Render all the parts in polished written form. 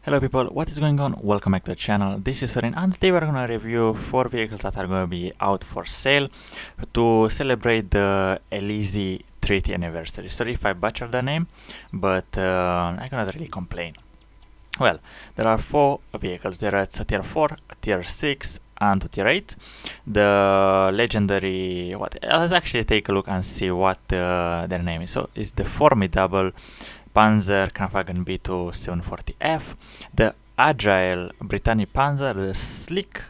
Hello people, what is going on? Welcome back to the channel. This is Sorin and today we're gonna review 4 vehicles that are gonna be out for sale to celebrate the Elise Treaty anniversary. Sorry if I butchered the name, but I cannot really complain. Well, there are 4 vehicles. There are tier 4, tier 6 and tier 8. The legendary, let's actually take a look and see what their name is. So it's the formidable Panzer B2 740F, the agile Britannia Panther, the sleek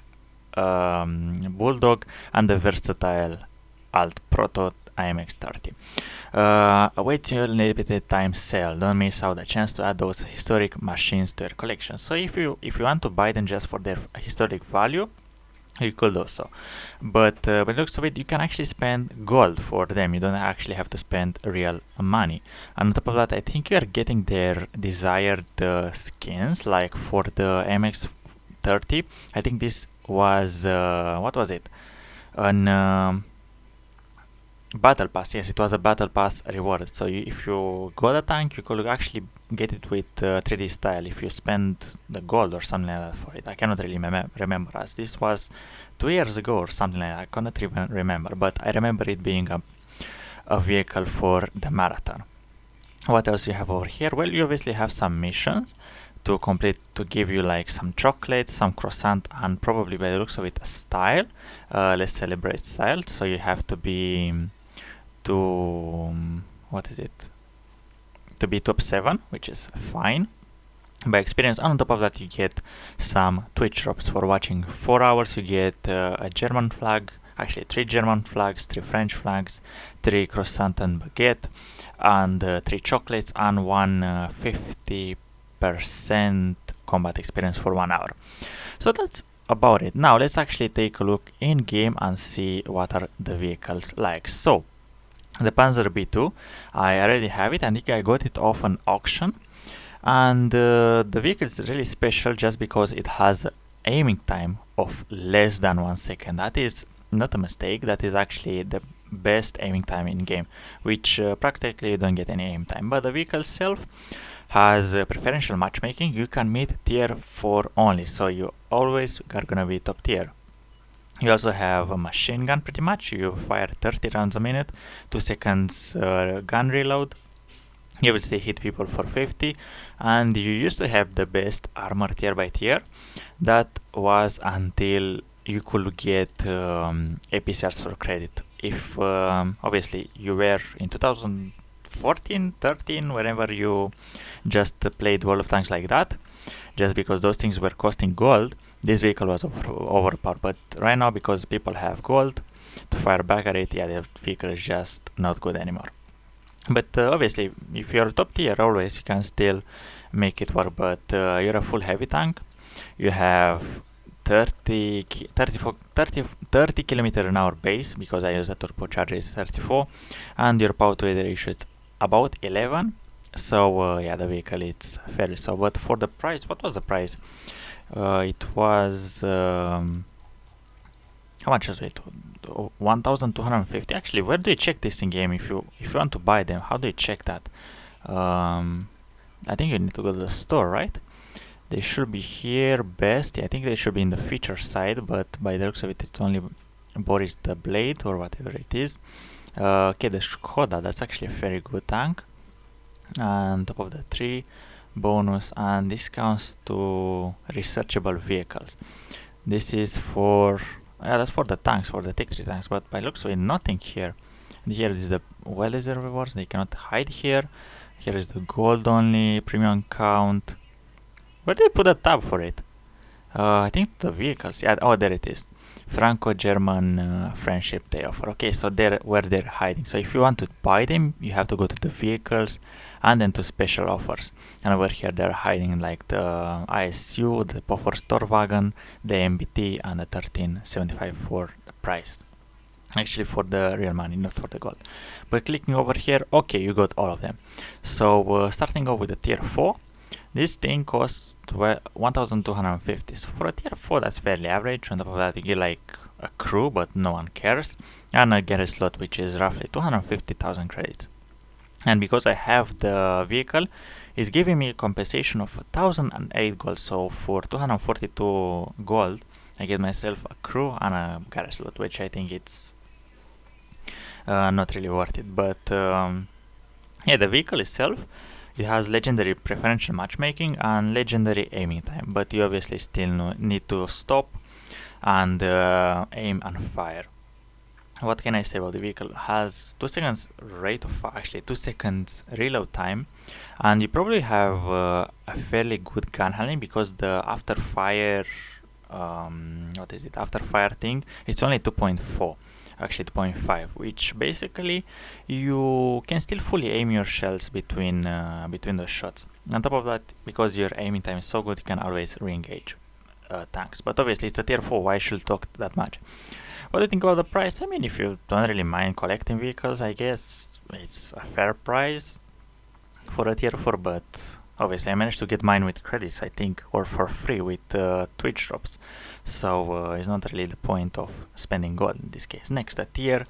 Bulldog, and the versatile alt Proto IMX-30. Wait till limited time sale. Don't miss out the chance to add those historic machines to your collection. So if you want to buy them just for their historic value, you could also, but by the looks of it, you can actually spend gold for them. You don't actually have to spend real money. And on top of that, I think you are getting their desired skins, like for the MX-30. I think this was what was it? An battle pass. Yes, it was a battle pass reward. So if you got a tank, you could actually get it with 3D style if you spend the gold or something like that for it. I cannot really remember, as this was 2 years ago or something like that. I cannot even remember, but I remember it being a vehicle for the marathon. What else you have over here? Well, you obviously have some missions to complete, to give you like some chocolate, some croissant, and probably by the looks of it a style. Let's celebrate style. So you have to be what is it, to be top 7, which is fine by experience. And on top of that, you get some Twitch drops. For watching 4 hours, you get a German flag, actually 3 German flags, 3 French flags, 3 croissant and baguette, and 3 chocolates, and 50% combat experience for 1 hour. So that's about it. Now let's actually take a look in game and see what are the vehicles like. So the Panzer B2, I already have it, and I got it off an auction, and the vehicle is really special just because it has aiming time of less than 1 second. That is not a mistake. That is actually the best aiming time in game, which practically you don't get any aim time. But the vehicle itself has preferential matchmaking. You can meet tier 4 only, so you always are gonna be top tier. You also have a machine gun. Pretty much you fire 30 rounds a minute, 2 seconds gun reload. You will still hit people for 50, and you used to have the best armor tier by tier. That was until you could get APCRs for credit. If obviously you were in 2014, 13, whenever you just played World of Tanks like that, just because those things were costing gold, this vehicle was overpowered. But right now, because people have gold to fire back at it, yeah, the vehicle is just not good anymore. But obviously, if you're top tier, always you can still make it work. But you're a full heavy tank. You have 30 kilometer an hour base, because I use a turbocharger is 34, and your power to weight ratio is about 11. So yeah, the vehicle it's fairly so. But for the price, what was the price? It was how much was it? 1,250. Actually, where do you check this in game? If you want to buy them, how do you check that? I think you need to go to the store, right? They should be here best. Yeah, I think they should be in the feature side, but by the looks of it, it's only Boris the Blade or whatever it is. Okay, the Skoda, that's actually a very good tank. And top of the 3 bonus and discounts to researchable vehicles. This is for that's for the tanks, for the Tech 3 tanks, but by looks of it, nothing here. And here is the well-deserved rewards. They cannot hide here. Here is the gold only, premium count. Where did they put a tab for it? I think the vehicles. Yeah, oh, there it is. FRANCO-GERMAN Friendship they offer. Okay, so they're where they're hiding. So if you want to buy them, you have to go to the vehicles and then to special offers. And over here they're hiding like the ISU, the Poffer Storwagen, the MBT, and the 1375 for the price. Actually for the real money, not for the gold. But clicking over here, okay, you got all of them. So starting off with the tier 4. This thing costs 1,250. So for a tier 4, that's fairly average. On top of that, you get like a crew, but no one cares. And I get a slot, which is roughly 250,000 credits. And because I have the vehicle, is giving me a compensation of 1008 gold. So for 242 gold, I get myself a crew and a garage slot, which I think it's not really worth it. But yeah, the vehicle itself, it has legendary preferential matchmaking and legendary aiming time, but you obviously still need to stop and aim and fire. What can I say about the vehicle? It has 2 seconds rate of actually 2 seconds reload time, and you probably have a fairly good gun handling because the after fire what is it, after fire thing, it's only 2.4, actually 2.5, which basically you can still fully aim your shells between the shots. On top of that, because your aiming time is so good, you can always re-engage tanks. But obviously it's a tier 4, why should talk that much? What do you think about the price? I mean, if you don't really mind collecting vehicles, I guess it's a fair price for a tier 4, but obviously I managed to get mine with credits, I think, or for free with Twitch drops. So it's not really the point of spending gold in this case. Next, a tier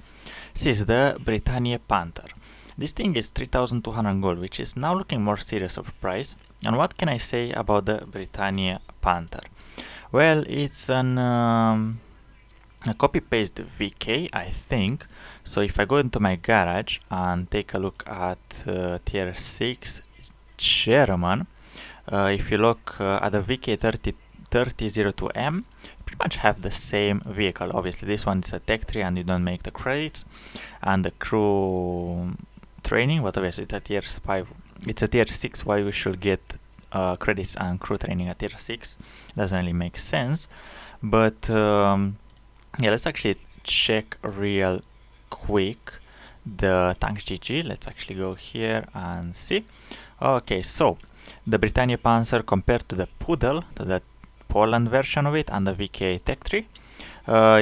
6, the Britannia Panther. This thing is 3200 gold, which is now looking more serious of price. And what can I say about the Britannia Panther? Well, it's a copy-paste VK, I think. So if I go into my garage and take a look at tier 6 German, if you look at the VK 3002M, you pretty much have the same vehicle. Obviously this one is a tech 3 and you don't make the credits and the crew training, but obviously it's a tier 5, it's a tier 6, why we should get credits and crew training at tier 6 doesn't really make sense. But yeah, let's actually check real quick the tanks GG. Let's actually go here and see. Okay, so the Britannia Panzer compared to the Poodle, to the Poland version of it, and the VK Tech 3,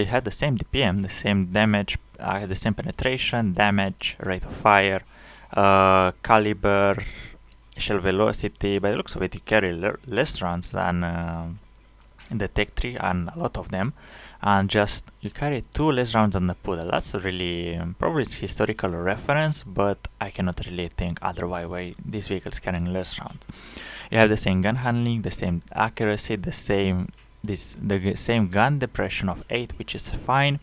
it had the same DPM, the same damage, the same penetration, damage, rate of fire, caliber, shell velocity. By the looks of it, you carry less rounds than the Tech 3 and a lot of them, and just you carry 2 less rounds than the Poodle. That's a really probably it's historical reference, but I cannot really think otherwise why this vehicle is carrying less rounds. You have the same gun handling, the same accuracy, the same gun depression of 8, which is fine,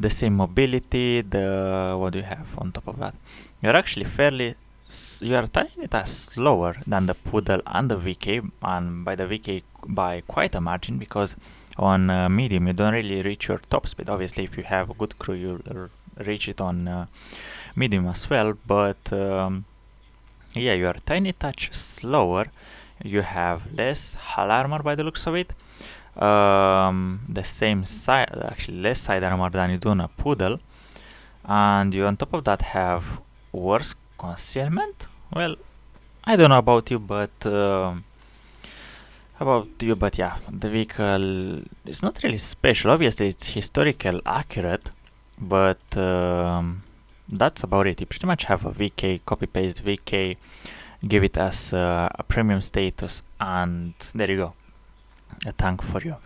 the same mobility. What do you have on top of that? You're actually you are tiny bit slower than the Poodle and the VK, and by the VK by quite a margin, because on medium you don't really reach your top speed. Obviously if you have a good crew you'll reach it on medium as well, but yeah, you are a tiny touch slower. You have less hull armor by the looks of it, the same side, actually less side armor than you do on a Poodle, and you on top of that have worse concealment. Well, I don't know about you, but yeah, the vehicle is not really special. Obviously it's historical accurate, but that's about it. You pretty much have a VK, copy paste VK, give it as a premium status, and there you go, a tank for you.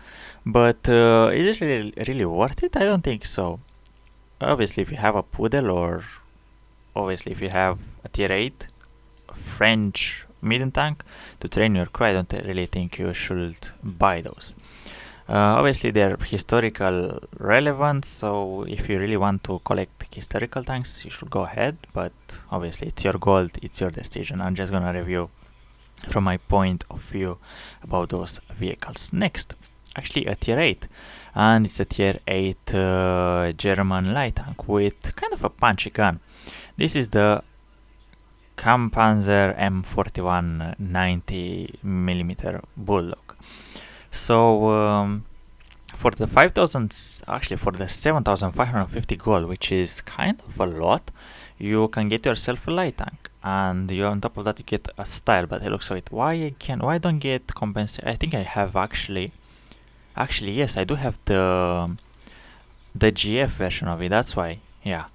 But is it really worth it? I don't think so. Obviously if you have a Poodle, or obviously if you have a tier 8 French medium tank to train your crew, I don't really think you should buy those. Obviously they're historical relevant, so if you really want to collect historical tanks you should go ahead, but obviously it's your gold, it's your decision. I'm just gonna review from my point of view about those vehicles. Next, actually a tier 8, and it's a tier 8 German light tank with kind of a punchy gun. This is the Panzer M41 90mm Bulldog. So for the 5,000, actually for the 7,550 gold, which is kind of a lot, you can get yourself a light tank, and you on top of that you get a style. But it looks like it. Why don't get compensate? I think I have actually yes, I do have the GF version of it. That's why, yeah.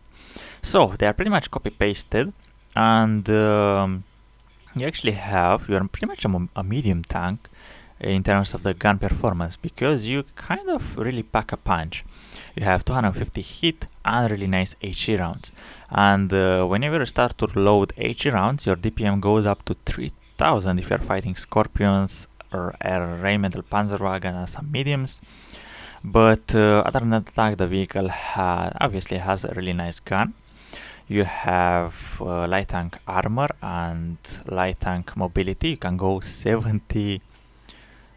So they are pretty much copy pasted, and you actually have, you're pretty much a medium tank in terms of the gun performance, because you kind of really pack a punch. You have 250 hit and really nice HE rounds, and whenever you start to load HE rounds, your DPM goes up to 11,000 if you're fighting Scorpions or a Rheinmetall Panzerwagen and some mediums. But other than that, the vehicle obviously has a really nice gun. You have light tank armor and light tank mobility. You can go 70.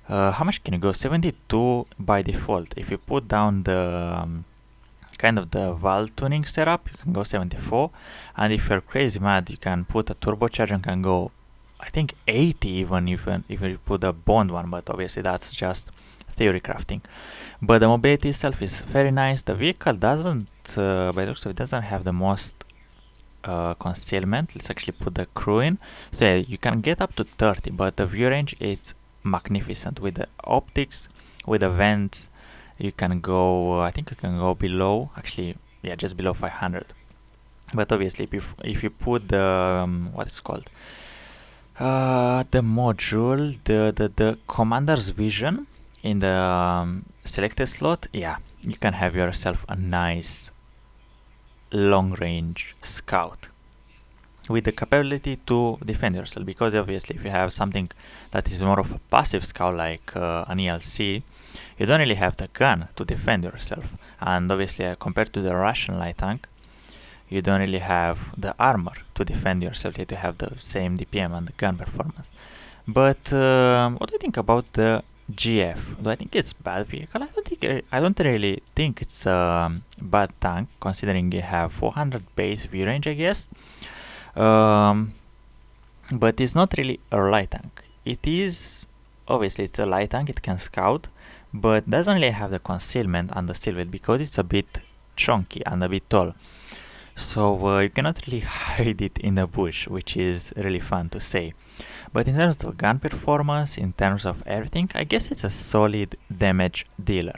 How much can you go? 72 by default. If you put down the kind of the valve tuning setup, you can go 74. And if you're crazy mad, you can put a turbocharger and can go, I think 80 even if you put a Bond one. But obviously that's just theory crafting. But the mobility itself is very nice. The vehicle doesn't, by the looks of it, doesn't have the most concealment. Let's actually put the crew in. So yeah, you can get up to 30, but the view range is magnificent with the optics, with the vents. You can go, I think you can go below, actually, yeah, just below 500. But obviously, if you put the what is called the module, the commander's vision in the selected slot, yeah, you can have yourself a nice long range scout with the capability to defend yourself, because obviously if you have something that is more of a passive scout like an ELC, you don't really have the gun to defend yourself, and obviously compared to the Russian light tank, you don't really have the armor to defend yourself, yet you have the same DPM and the gun performance. But what do you think about the GF? Do I think it's bad vehicle? I don't really think it's a bad tank, considering you have 400 base view range, I guess. But it's not really a light tank. It is, obviously it's a light tank, it can scout, but doesn't really have the concealment and the silhouette because it's a bit chunky and a bit tall. So you cannot really hide it in the bush, which is really fun to say. But in terms of gun performance, in terms of everything, I guess it's a solid damage dealer.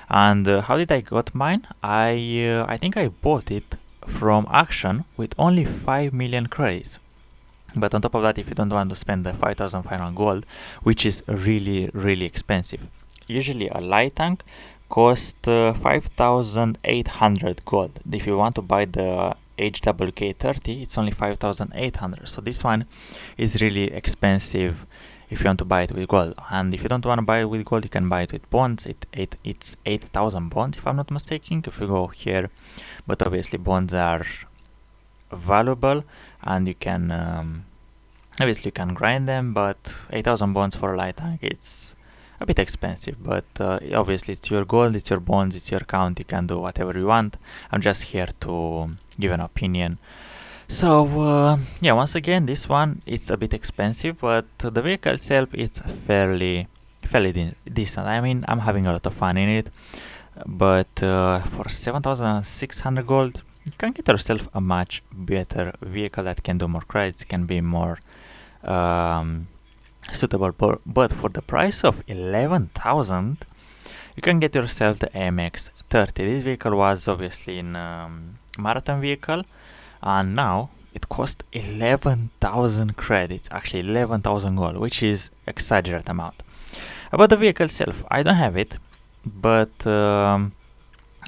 And how did I got mine? I think I bought it from Action with only 5 million credits. But on top of that, if you don't want to spend the 5,500 gold, which is really expensive. Usually a light tank costs 5,800 gold. If you want to buy the HWK30, it's only 5,800. So this one is really expensive if you want to buy it with gold. And if you don't want to buy it with gold, you can buy it with bonds. It's 8,000 bonds if I'm not mistaken, if you go here. But obviously bonds are valuable, and you can obviously you can grind them, but 8,000 bonds for a light tank, it's a bit expensive. But obviously it's your gold, it's your bonds, it's your account, you can do whatever you want. I'm just here to give an opinion. So yeah, once again, this one, it's a bit expensive, but the vehicle itself, it's fairly decent. I mean, I'm having a lot of fun in it. But for 7,600 gold, you can get yourself a much better vehicle that can do more credits, can be more suitable. But for the price of 11,000, you can get yourself the AMX-30. This vehicle was obviously in marathon vehicle, and now it costs 11,000 credits, actually 11,000 gold, which is exaggerate amount. About the vehicle itself, I don't have it, but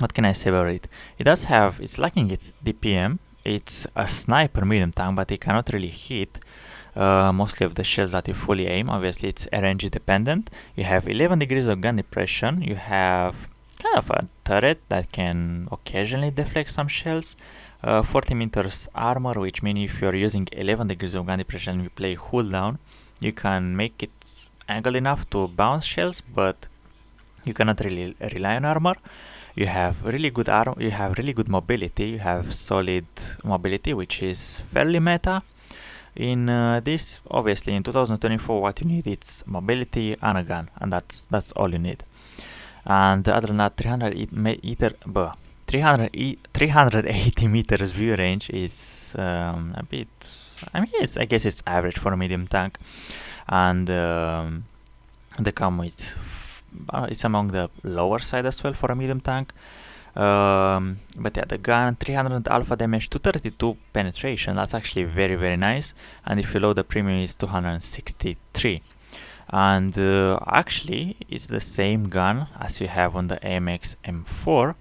what can I say about it? It does have, it's lacking its DPM. It's a sniper medium tank, but it cannot really hit mostly of the shells that you fully aim. Obviously it's RNG dependent. You have 11 degrees of gun depression. You have kind of a turret that can occasionally deflect some shells. 40 meters armor, which means if you're using 11 degrees of gun depression and you play hull down, you can make it angled enough to bounce shells, but you cannot really rely on armor. You have really good armor, you have really good mobility, you have solid mobility, which is fairly meta. In this, obviously in 2024, what you need is mobility and a gun, and that's all you need. And other than that, 380 meters view range is a bit, I mean, I guess it's average for a medium tank. And the camo is it's among the lower side as well for a medium tank. But yeah, the gun, 300 alpha damage, 232 penetration, that's actually very nice. And if you load the premium, is 263. And actually it's the same gun as you have on the AMX M4.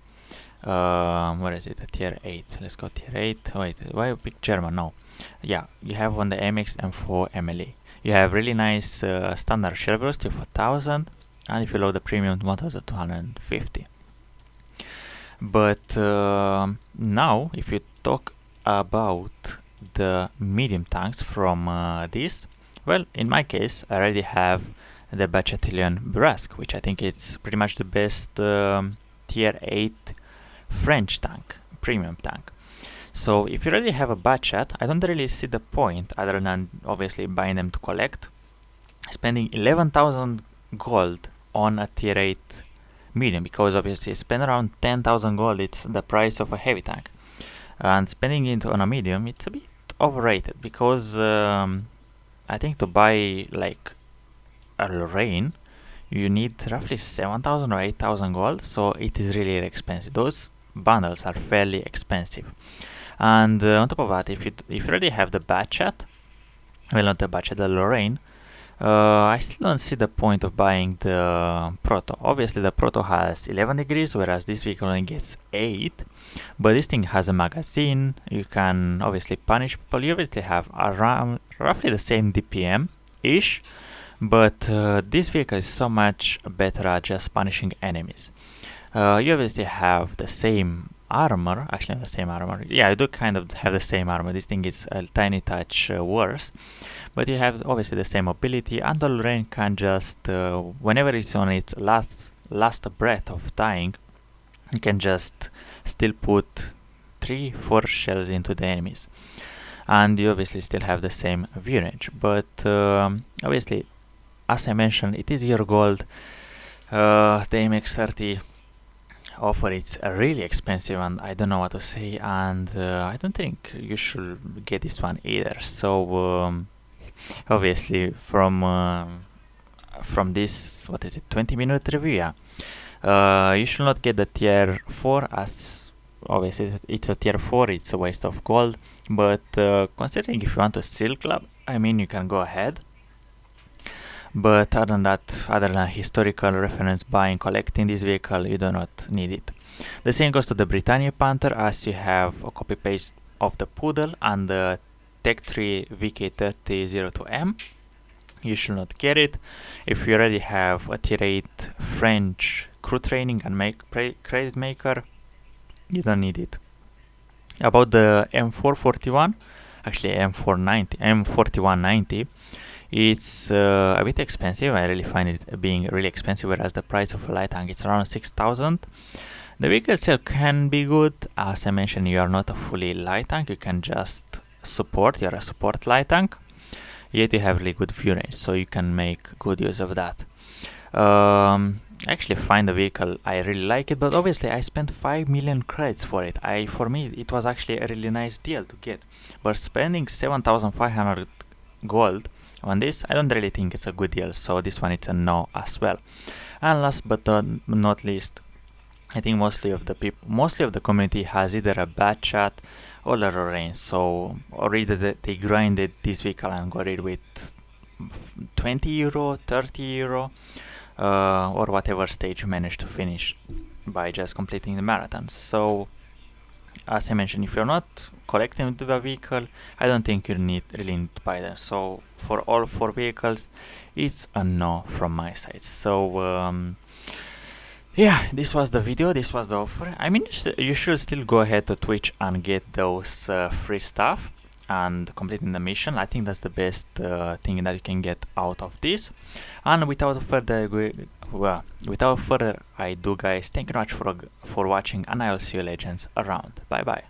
Where is it? Tier 8. Let's go tier 8. Wait, why pick German? No. Yeah, you have on the AMX M4 MLE. You have really nice standard shell velocity of 1000, and if you load the premium, 1250. But now, if you talk about the medium tanks from this, well, in my case, I already have the Battalion Brasque, which I think it's pretty much the best tier 8 French tank, premium tank. So if you already have a Batchat, I don't really see the point, other than obviously buying them to collect, spending 11,000 gold on a tier 8 medium, because obviously spend around 10,000 gold, it's the price of a heavy tank. And spending it on a medium, it's a bit overrated, because I think to buy like a Lorraine, you need roughly 7,000 or 8,000 gold, so it is really expensive. Those bundles are fairly expensive. And on top of that, if you already have the Batchat, well, not the Batchat, the Lorraine, I still don't see the point of buying the Proto. Obviously the Proto has 11 degrees, whereas this vehicle only gets 8, but this thing has a magazine. You can obviously punish people. You obviously have around roughly the same DPM-ish, but this vehicle is so much better at just punishing enemies. You obviously have the same armor, actually not the same armor, yeah, I do kind of have the same armor. This thing is a tiny touch worse, but you have obviously the same mobility, and the Lorraine can just, whenever it's on its last breath of dying, you can just still put 3-4 shells into the enemies, and you obviously still have the same view range. But obviously, as I mentioned, it is your gold. The MX-30 offer, it's really expensive, and I don't know what to say, and I don't think you should get this one either. So obviously from this, what is it, 20-minute review, you should not get the tier 4, as obviously it's a tier 4, it's a waste of gold. But considering if you want a Steel Club, I mean, you can go ahead. But other than that, other than historical reference buying, collecting this vehicle, you do not need it. The same goes to the Britannia Panther, as you have a copy paste of the Poodle and the Tech 3 VK3002M. You should not get it. If you already have a tier 8 French crew training and credit maker, you don't need it. About the M441, actually M4190, it's a bit expensive. I really find it being really expensive, whereas the price of a light tank is around 6,000. The vehicle itself can be good. As I mentioned, you are not a fully light tank, you can just support, you're a support light tank, yet you have really good view range, so you can make good use of that. I actually find the vehicle, I really like it, but obviously I spent 5 million credits for it. For me, it was actually a really nice deal to get, but spending 7,500 gold on this, I don't really think it's a good deal, so this one it's a no as well. And last but not least, I think mostly of the community has either a Batchat or a Lorraine, so already they grinded this vehicle and got it with 20 euro, 30 euro, or whatever stage you managed to finish by just completing the marathon. So as I mentioned, if you're not collecting the vehicle, I don't think you really need to buy them. So for all 4 vehicles, it's a no from my side. So yeah, this was the video, this was the offer. I mean, you should still go ahead to Twitch and get those free stuff and completing the mission. I think that's the best thing that you can get out of this. And without further ado, guys, thank you very much for watching, and I will see you legends around. Bye bye.